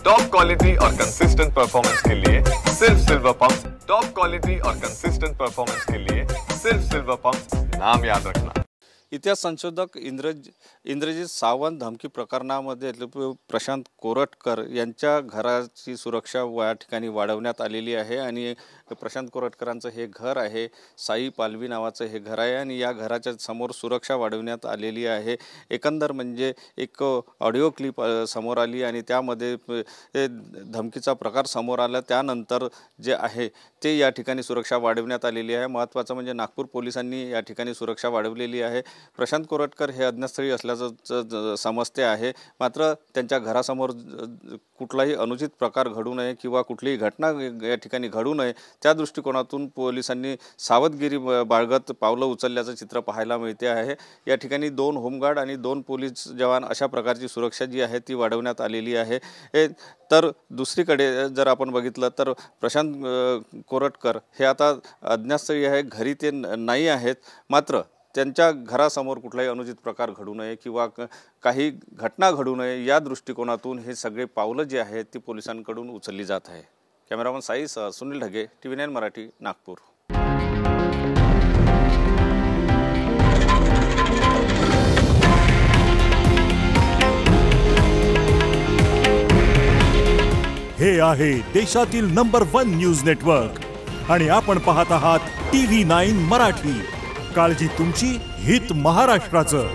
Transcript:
Top quality और consistent performance के लिए सिर्फ सिल्वर पंप्स। टॉप क्वालिटी और कंसिस्टेंट परफॉर्मेंस के लिए सिर्फ सिल्वर पंप्स, नाम याद रखना। इतिहास संशोधक इंद्रजीत सावंत धमकी प्रकरणामध्ये प्रशांत कोरटकर यांच्या घराची सुरक्षा या ठिकाणी वाढवण्यात आलेली आहे आणि प्रशांत कोरटकरांचं हे घर आहे, साई पालवी नावाचं हे घर आहे आणि या घराच्या समोर सुरक्षा वाढवण्यात आलेली आहे। एकंदर म्हणजे एक ऑडिओ क्लिप समोर आली आणि त्यामध्ये धमकीचा प्रकार समोर आला। त्यानंतर जे आहे ते या ठिकाणी सुरक्षा वाढवण्यात आलेली आहे। महत्त्वाचं म्हणजे नागपूर पोलिसांनी या ठिकाणी सुरक्षा वाढवलेली आहे। प्रशांत कोरटकर हे अज्ञातस्थळी असल्याचं समजते आहे, मात्र त्यांच्या घरासमोर कुठलाही अनुचित प्रकार घडू नये किंवा कुठलीही घटना या ठिकाणी घडू नये त्या दृष्टिकोनातून पोलिसांनी सावधगिरी बाळगत पावलं उचलल्याचं चित्र पाहायला मिळते आहे। या ठिकाणी 2 होमगार्ड आणि 2 पोलीस जवान अशा प्रकारची सुरक्षा जी आहे ती वाढवण्यात आलेली आहे। तर दुसरीकडे जर आपण बघितलं तर प्रशांत कोरटकर हे आता अज्ञातस्थळी आहे, घरी ते नाही आहेत, मात्र त्यांच्या घरासमोर कुठलाही अनुचित प्रकार घडू नये किंवा काही घटना घडू नये या दृष्टिकोनातून हे सगळे पावलं जे आहेत ती पोलिसांकडून उचलली जात आहे। कॅमेरामन साई सह सुनील ढगे, TV9 मराठी, नागपूर। हे आहे देशातील नंबर 1 न्यूज नेटवर्क आणि आपण पाहत आहात TV9 मराठी। काळजी तुमची, हित महाराष्ट्राचं।